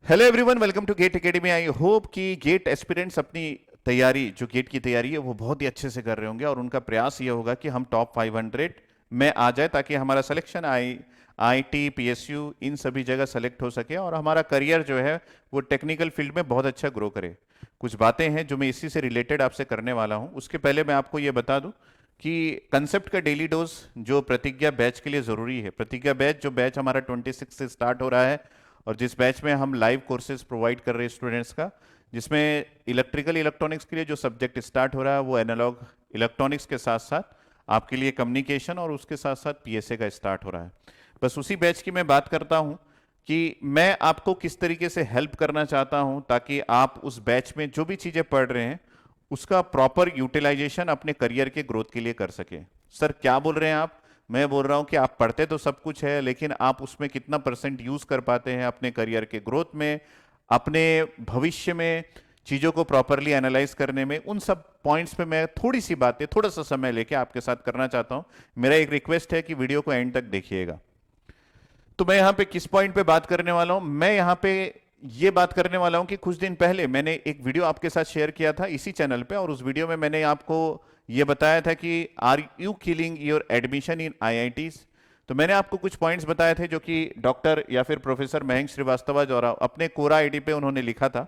Hello everyone, welcome to GATE academy. I hope कि GATE aspirants अपनी तैयारी, जो गेट की तैयारी है वो बहुत ही अच्छे से कर रहे होंगे और उनका प्रयास ये होगा कि हम टॉप 500 में आ जाए ताकि हमारा सिलेक्शन आईटी पीएसयू इन सभी जगह सेलेक्ट हो सके और हमारा करियर जो है वो टेक्निकल फील्ड में बहुत अच्छा ग्रो करे। कुछ बातें हैं जो मैं इसी से रिलेटेड आपसे करने वाला हूं। उसके पहले मैं आपको ये बता दूं कि कंसेप्ट का डेली डोज जो प्रतिज्ञा बैच के लिए ज़रूरी है। प्रतिज्ञा बैच जो बैच हमारा 26 से स्टार्ट हो रहा है और जिस बैच में हम लाइव कोर्सेज प्रोवाइड कर रहे हैं स्टूडेंट्स का, जिसमें इलेक्ट्रिकल इलेक्ट्रॉनिक्स के लिए जो सब्जेक्ट स्टार्ट हो रहा है वो एनालॉग इलेक्ट्रॉनिक्स के साथ साथ आपके लिए कम्युनिकेशन और उसके साथ साथ पीएसए का स्टार्ट हो रहा है। बस उसी बैच की मैं बात करता हूं कि मैं आपको किस तरीके से हेल्प करना चाहता हूं ताकि आप उस बैच में जो भी चीज़ें पढ़ रहे हैं उसका प्रॉपर यूटिलाइजेशन अपने करियर के ग्रोथ के लिए कर सके। सर क्या बोल रहे हैं आप? मैं बोल रहा हूं कि आप पढ़ते तो सब कुछ है, लेकिन आप उसमें कितना परसेंट यूज कर पाते हैं अपने करियर के ग्रोथ में, अपने भविष्य में चीजों को प्रॉपरली एनालाइज करने में। उन सब पॉइंट्स पे मैं थोड़ी सी बातें, थोड़ा सा समय लेके आपके साथ करना चाहता हूं। मेरा एक रिक्वेस्ट है कि वीडियो को एंड तक देखिएगा। तो मैं यहां पे किस पॉइंट पे बात करने वाला हूं? मैं यहां पे ये बात करने वाला हूं कि कुछ दिन पहले मैंने एक वीडियो आपके साथ शेयर किया था इसी चैनल पे, और उस वीडियो में मैंने आपको ये बताया था कि are you killing your admission in IITs. तो मैंने आपको कुछ पॉइंट्स बताए थे जो कि डॉक्टर या फिर प्रोफेसर मयंक श्रीवास्तव द्वारा अपने कोरा आईडी पे उन्होंने लिखा था,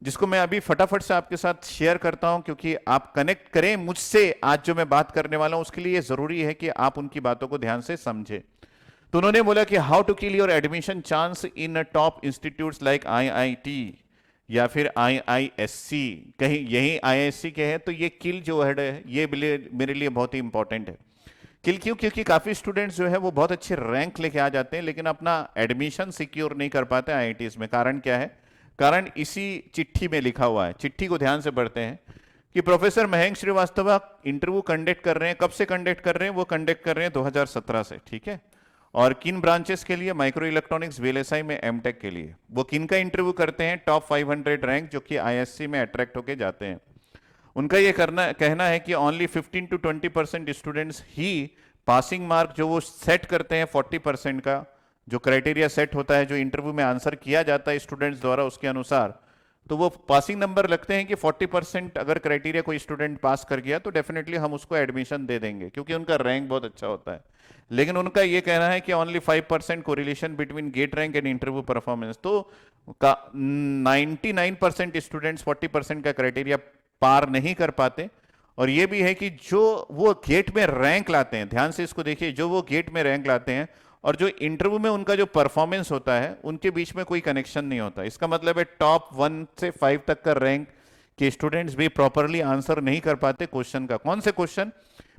जिसको मैं अभी फटाफट से आपके साथ शेयर करता हूं क्योंकि आप कनेक्ट करें मुझसे। आज जो मैं बात करने वाला हूं उसके लिए ये जरूरी है कि आप उनकी बातों को ध्यान से समझें। तो उन्होंने बोला कि how to kill your admission chance in top institutes like IIT या फिर आईआईएससी। कहीं यही आईआईएससी के हैं, तो ये किल जो वर्ड है ये मेरे लिए बहुत ही इंपॉर्टेंट है। किल क्यों? क्योंकि काफी स्टूडेंट्स जो है वो बहुत अच्छे रैंक लेके आ जाते हैं लेकिन अपना एडमिशन सिक्योर नहीं कर पाते आईआईटीज में। कारण क्या है? कारण इसी चिट्ठी में लिखा हुआ है। चिट्ठी को ध्यान से पढ़ते हैं कि professor Mayank Srivastava interview conduct कर रहे हैं। कब से कंडक्ट कर रहे हैं? वो कंडक्ट कर रहे हैं 2017 से, ठीक है। और किन ब्रांचेस के लिए? माइक्रो इलेक्ट्रॉनिक्स वीएलएसआई में एमटेक के लिए। वो किन का इंटरव्यू करते हैं? टॉप 500 रैंक जो कि आईएससी में अट्रैक्ट होके जाते हैं। उनका ये कहना है कि only 15 to 20% students he passing mark जो वो सेट करते हैं 40% का जो क्राइटेरिया सेट होता है, जो इंटरव्यू में आंसर किया जाता है स्टूडेंट्स द्वारा उसके अनुसार, तो वो पासिंग नंबर लगते हैं कि 40% अगर क्राइटेरिया कोई स्टूडेंट पास कर गया तो डेफिनेटली हम उसको एडमिशन दे देंगे क्योंकि उनका रैंक बहुत अच्छा होता है। लेकिन उनका ये कहना है कि only 5% correlation between GATE rank and interview performance. तो 99% स्टूडेंट्स 40% का क्राइटेरिया पार नहीं कर पाते। और ये भी है कि जो वो गेट में रैंक लाते हैं, ध्यान से इसको देखिए, जो वो गेट में रैंक लाते हैं और जो इंटरव्यू में उनका जो परफॉर्मेंस होता है उनके बीच में कोई कनेक्शन नहीं होता। इसका मतलब है टॉप 1 से 5 तक का रैंक के स्टूडेंट्स भी प्रॉपरली आंसर नहीं कर पाते क्वेश्चन का। कौन से क्वेश्चन?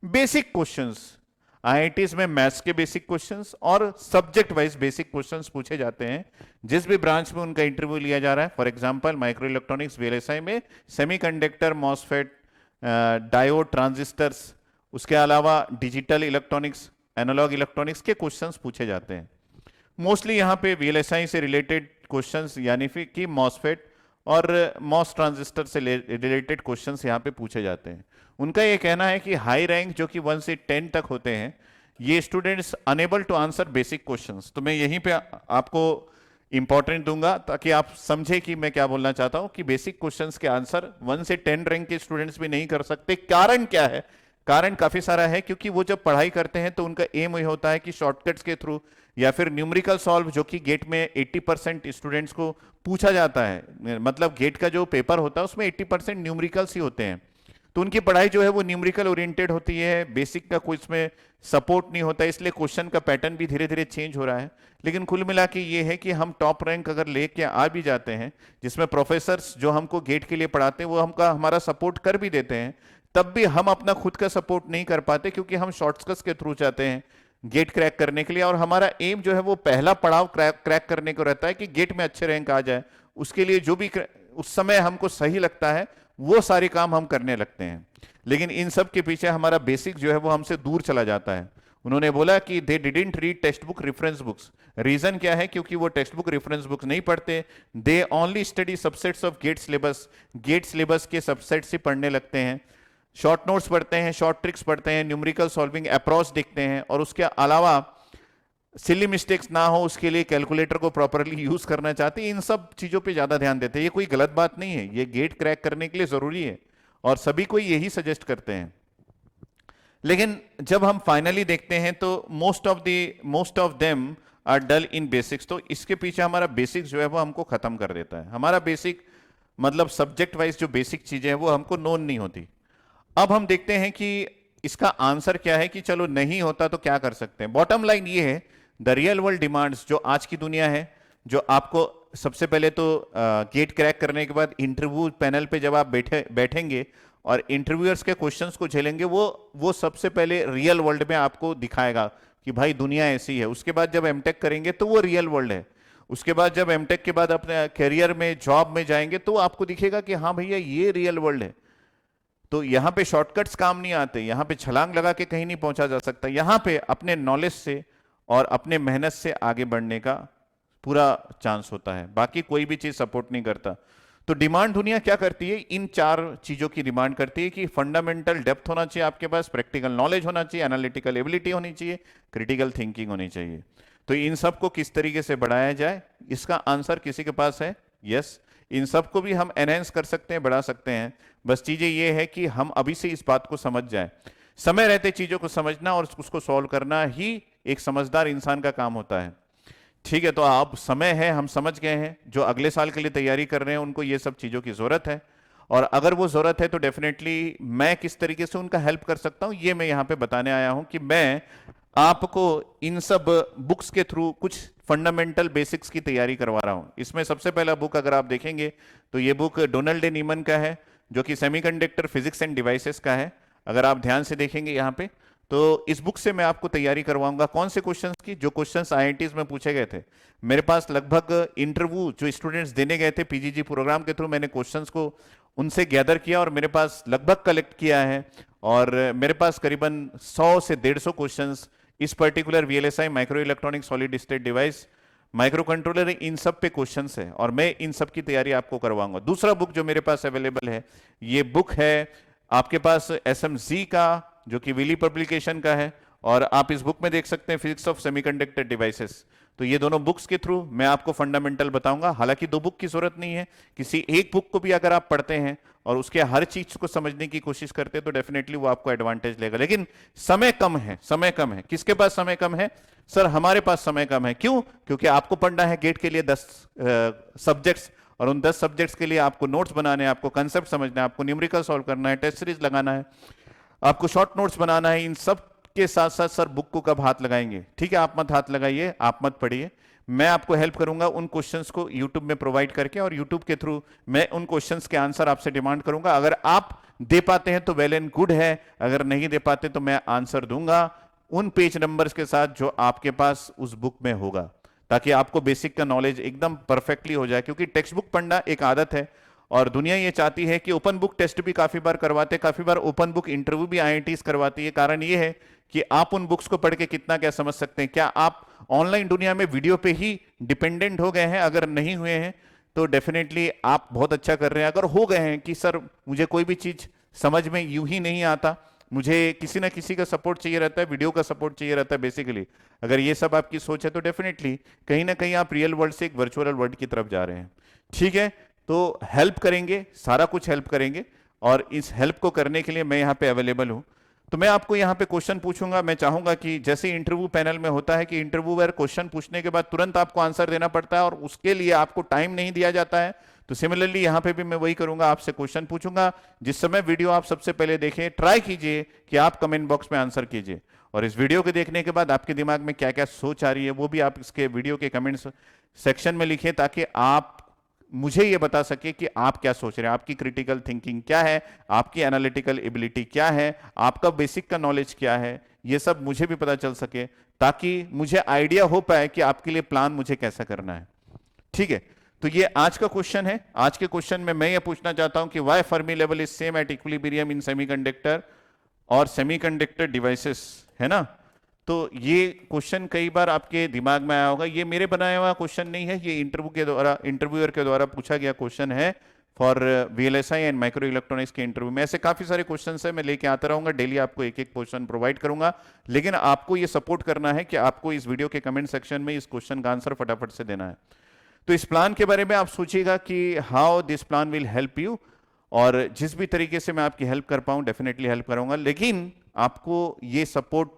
Basic questions. आईआईटीज में मैथ्स के बेसिक क्वेश्चंस और सब्जेक्ट वाइज बेसिक क्वेश्चंस पूछे जाते हैं जिस भी ब्रांच में उनका इंटरव्यू लिया जा रहा है। For example micro electronics VLSI में सेमीकंडक्टर, मॉसफेट, डायोड, ट्रांजिस्टर्स, उसके अलावा डिजिटल इलेक्ट्रॉनिक्स, एनालॉग इलेक्ट्रॉनिक्स के क्वेश्चंस पूछे जाते हैं। मोस्टली यहाँ पे वीएलएसआई से रिलेटेड क्वेश्चंस यानी फिर कि मॉसफेट और मॉस ट्रांजिस्टर से रिलेटेड क्वेश्चंस यहाँ पे पूछे जाते हैं। उनका ये कहना है कि हाई रैंक जो कि 1 से 10 तक होते हैं, ये students unable to answer basic questions. तो मैं यहीं पे आपको इंपॉर्टेंट दूंगा ताकि आप समझे कि मैं क्या बोलना चाहता हूं कि बेसिक क्वेश्चंस के आंसर 1 से 10 रैंक के स्टूडेंट्स भी नहीं कर सकते। कारण क्या है? कारण काफी सारा है, क्योंकि वो जब पढ़ाई करते हैं तो उनका एम ये होता है कि शॉर्टकट्स के थ्रू या फिर न्यूमेरिकल सॉल्व, जो कि गेट में 80% स्टूडेंट्स को पूछा जाता है। मतलब गेट का जो पेपर होता है उसमें 80% न्यूमेरिकल्स ही होते हैं, तो उनकी पढ़ाई जो है वो न्यूमेरिकल ओरिएंटेड होती है। बेसिक का कोई इसमें सपोर्ट नहीं होता, इसलिए क्वेश्चन का पैटर्न भी धीरे धीरे चेंज हो रहा है। लेकिन कुल मिला के ये है कि हम टॉप रैंक अगर लेके आ भी जाते हैं, जिसमें प्रोफेसर्स जो हमको गेट के लिए पढ़ाते हैं वो हमारा सपोर्ट कर भी देते हैं, तब भी हम अपना खुद का सपोर्ट नहीं कर पाते क्योंकि हम शॉर्टकट्स के थ्रू जाते हैं गेट क्रैक करने के लिए। और हमारा एम जो है वो पहला पड़ाव क्रैक करने को रहता है कि गेट में अच्छे रैंक आ जाए। उसके लिए जो भी उस समय हमको सही लगता है वो सारे काम हम करने लगते हैं, लेकिन इन सब के पीछे हमारा बेसिक जो है वो हमसे दूर चला जाता है। उन्होंने बोला कि they didn't read text book reference books. Reason क्या है? क्योंकि वो टेक्स्ट बुक रेफरेंस बुक्स नहीं पढ़ते। They only study subsets of GATE syllabus. GATE syllabus के सबसेट से पढ़ने लगते हैं। शॉर्ट नोट्स पढ़ते हैं, शॉर्ट ट्रिक्स पढ़ते हैं, न्यूमेरिकल सॉल्विंग अप्रोच देखते हैं, और उसके अलावा सिली मिस्टेक्स ना हो उसके लिए कैलकुलेटर को प्रॉपरली यूज करना चाहते हैं, इन सब चीजों पे ज्यादा ध्यान देते हैं। ये कोई गलत बात नहीं है, ये गेट क्रैक करने के लिए जरूरी है और सभी को यही सजेस्ट करते हैं। लेकिन जब हम फाइनली देखते हैं तो most of them are dull in basics. तो इसके पीछे हमारा बेसिक्स जो है वो हमको खत्म कर देता है। हमारा बेसिक मतलब सब्जेक्ट वाइज जो बेसिक चीजें हैं वो हमको नोन नहीं होती। अब हम देखते हैं कि इसका आंसर क्या है, कि चलो नहीं होता तो क्या कर सकते हैं। बॉटम लाइन ये है, द रियल वर्ल्ड डिमांड्स जो आज की दुनिया है, जो आपको सबसे पहले तो गेट क्रैक करने के बाद इंटरव्यू पैनल पे जब आप बैठेंगे और इंटरव्यूअर्स के क्वेश्चंस को झेलेंगे, वो सबसे पहले रियल वर्ल्ड में आपको दिखाएगा कि भाई दुनिया ऐसी है। उसके बाद जब एमटेक करेंगे तो वो रियल वर्ल्ड है। उसके बाद जब एमटेक के बाद अपने करियर में जॉब में जाएंगे तो आपको दिखेगा कि हाँ भैया ये रियल वर्ल्ड है। तो यहां पे शॉर्टकट्स काम नहीं आते, यहां पे छलांग लगा के कहीं नहीं पहुंचा जा सकता। यहां पे अपने नॉलेज से और अपने मेहनत से आगे बढ़ने का पूरा चांस होता है, बाकी कोई भी चीज सपोर्ट नहीं करता। तो डिमांड दुनिया क्या करती है, इन चार चीजों की डिमांड करती है कि फंडामेंटल डेप्थ होना चाहिए आपके पास, प्रैक्टिकल नॉलेज होना चाहिए, एनालिटिकल एबिलिटी होनी चाहिए, क्रिटिकल थिंकिंग होनी चाहिए। तो इन सब को किस तरीके से बढ़ाया जाए, इसका आंसर किसी के पास है? यस, इन सब को भी हम एनहेंस कर सकते हैं, बढ़ा सकते हैं। बस चीजें ये है कि हम अभी से इस बात को समझ जाए। समय रहते चीजों को समझना और उसको सॉल्व करना ही एक समझदार इंसान का काम होता है। ठीक है, तो अब समय है, हम समझ गए हैं, जो अगले साल के लिए तैयारी कर रहे हैं उनको ये सब चीजों की जरूरत है। और अगर वो जरूरत है तो डेफिनेटली मैं किस तरीके से उनका हेल्प कर सकता हूं ये मैं यहां पे बताने आया हूं, कि मैं आपको इन सब बुक्स के थ्रू कुछ फंडामेंटल बेसिक्स की तैयारी करवा रहा हूं। इसमें सबसे पहला बुक अगर आप देखेंगे तो ये बुक डोनाल्ड ए नीमन का है, जो कि सेमीकंडक्टर फिजिक्स एंड डिवाइसेस का है। अगर आप ध्यान से देखेंगे यहाँ पे, तो इस बुक से मैं आपको तैयारी करवाऊंगा कौन से क्वेश्चंस की, जो क्वेश्चंस आईआईटीज में पूछे गए थे। मेरे पास लगभग इंटरव्यू जो स्टूडेंट्स देने गए थे पीजीजी प्रोग्राम के थ्रू, मैंने क्वेश्चंस को उनसे गैदर किया और मेरे पास लगभग कलेक्ट किया है। और मेरे पास करीबन 100 से 150 क्वेश्चंस इस particular VLSI micro electronic solid state device micro controller, इन सब पे क्वेश्चंस है और मैं इन सब की तैयारी आपको करवाऊंगा। दूसरा बुक जो मेरे पास अवेलेबल है, ये बुक है आपके पास एसएमजी का, जो कि विली पब्लिकेशन का है, और आप इस बुक में देख सकते हैं फिजिक्स ऑफ सेमीकंडक्टर डिवाइसेस। तो ये दोनों बुक्स के थ्रू मैं आपको फंडामेंटल बताऊंगा। हालांकि दो बुक की जरूरत नहीं है, किसी एक बुक को भी अगर आप पढ़ते हैं और उसके हर चीज को समझने की कोशिश करते हैं तो डेफिनेटली वो आपको एडवांटेज लेगा। लेकिन समय कम है, समय कम है। किसके पास समय कम है? सर हमारे पास समय कम है। क्यों? क्योंकि आपको पढ़ना है गेट के लिए 10 सब्जेक्ट्स, और उन 10 सब्जेक्ट्स के लिए आपको नोट्स बनाने हैं, आपको कंसेप्ट समझना है, आपको न्यूमेरिकल सॉल्व करना है, टेस्ट सीरीज लगाना है, आपको शॉर्ट नोट्स बनाना है। इन सब के साथ साथ सर बुक को कब हाथ लगाएंगे? ठीक है, आप मत हाथ लगाइए, आप मत पढ़िए, मैं आपको हेल्प करूंगा उन क्वेश्चंस को यूट्यूब में प्रोवाइड करके, और यूट्यूब के थ्रू मैं उन क्वेश्चंस के आंसर आपसे डिमांड करूंगा। अगर आप दे पाते हैं तो वेल एंड गुड है, अगर नहीं दे पाते तो मैं आंसर दूंगा उन पेज नंबर्स के साथ जो आपके पास उस बुक में होगा, ताकि आपको बेसिक का नॉलेज एकदम परफेक्टली हो जाए। क्योंकि टेक्स्ट बुक पढ़ना एक आदत है और दुनिया ये चाहती है कि ओपन बुक टेस्ट भी काफी बार करवाते, काफी बार ओपन बुक इंटरव्यू भी आईआईटीज करवाती है। कारण ये है कि आप उन बुक्स को पढ़ के कितना क्या समझ सकते हैं। क्या आप ऑनलाइन दुनिया में वीडियो पे ही डिपेंडेंट हो गए हैं? अगर नहीं हुए हैं तो डेफिनेटली आप बहुत अच्छा कर रहे हैं। अगर हो गए हैं कि सर मुझे कोई भी चीज समझ में यूं ही नहीं आता, मुझे किसी ना किसी का सपोर्ट चाहिए रहता है, वीडियो का सपोर्ट चाहिए रहता है बेसिकली, अगर ये सब आपकी सोच है तो डेफिनेटली कहीं ना कहीं आप रियल वर्ल्ड से एक वर्चुअल वर्ल्ड की तरफ जा रहे हैं। ठीक है, तो हेल्प करेंगे, सारा कुछ हेल्प करेंगे, और इस हेल्प को करने के लिए मैं यहाँ पे अवेलेबल हूँ। तो मैं आपको यहाँ पे क्वेश्चन पूछूंगा। मैं चाहूंगा कि जैसे इंटरव्यू पैनल में होता है कि इंटरव्यूअर क्वेश्चन पूछने के बाद तुरंत आपको आंसर देना पड़ता है और उसके लिए आपको टाइम नहीं दिया जाता है, तो सिमिलरली यहाँ पे भी मैं वही करूंगा, आपसे क्वेश्चन पूछूंगा। जिस समय वीडियो आप सबसे पहले देखें, ट्राई कीजिए कि आप कमेंट बॉक्स में आंसर कीजिए, और इस वीडियो को देखने के बाद आपके दिमाग में क्या क्या सोच आ रही है वो भी आप इसके वीडियो के कमेंट्स सेक्शन में लिखें, ताकि आप मुझे ये बता सके कि आप क्या सोच रहे हैं, आपकी क्रिटिकल थिंकिंग क्या है, आपकी एनालिटिकल एबिलिटी क्या है, आपका बेसिक का नॉलेज क्या है, ये सब मुझे भी पता चल सके, ताकि मुझे आइडिया हो पाए कि आपके लिए प्लान मुझे कैसा करना है। ठीक है, तो ये आज का क्वेश्चन है। आज के क्वेश्चन में मैं ये पूछना चाहता हूं कि why Fermi level is same at equilibrium in semiconductor और सेमीकंडक्टर डिवाइसेस, है ना। तो ये क्वेश्चन कई बार आपके दिमाग में आया होगा। ये मेरे बनाया हुआ क्वेश्चन नहीं है, ये इंटरव्यूअर के द्वारा पूछा गया क्वेश्चन है। For VLSI and micro electronics के इंटरव्यू में। ऐसे काफी सारे क्वेश्चंस है, मैं लेके आता रहूंगा डेली, आपको एक एक क्वेश्चन प्रोवाइड करूंगा। लेकिन आपको ये सपोर्ट करना है कि आपको इस वीडियो के कमेंट सेक्शन में इस क्वेश्चन का आंसर फटाफट से देना है। तो इस प्लान के बारे में आप सोचिएगा कि how this plan will help you, और जिस भी तरीके से मैं आपकी हेल्प कर पाऊं डेफिनेटली हेल्प करूंगा। लेकिन आपको ये सपोर्ट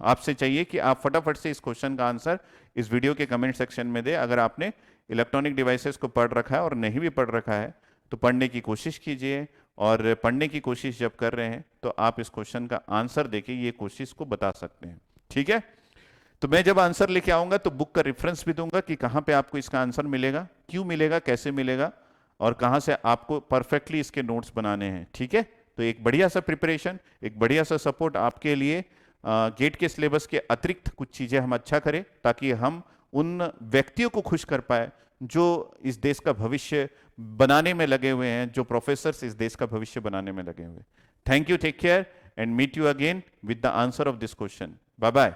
आपसे चाहिए कि आप फटाफट से इस क्वेश्चन का आंसर इस वीडियो के कमेंट सेक्शन में दे। अगर आपने इलेक्ट्रॉनिक डिवाइसेस को पढ़ रखा है और नहीं भी पढ़ रखा है तो पढ़ने की कोशिश कीजिए, और पढ़ने की कोशिश जब कर रहे हैं तो आप इस क्वेश्चन का आंसर देके ये कोशिश को बता सकते हैं, ठीक है। तो मैं जब आंसर लेके आऊंगा तो बुक का रेफरेंस भी दूंगा कि कहां पे आपको इसका आंसर मिलेगा, क्यों मिलेगा, कैसे मिलेगा, और कहां से आपको परफेक्टली इसके नोट्स बनाने हैं, ठीक है। तो एक बढ़िया सा प्रिपरेशन, एक बढ़िया सा सपोर्ट आपके लिए गेट के सिलेबस के अतिरिक्त कुछ चीजें हम अच्छा करें, ताकि हम उन व्यक्तियों को खुश कर पाए जो इस देश का भविष्य बनाने में लगे हुए हैं, जो प्रोफेसर्स इस देश का भविष्य बनाने में लगे हुए हैं। Thank you, take care and meet you again with the answer of this question. Bye bye.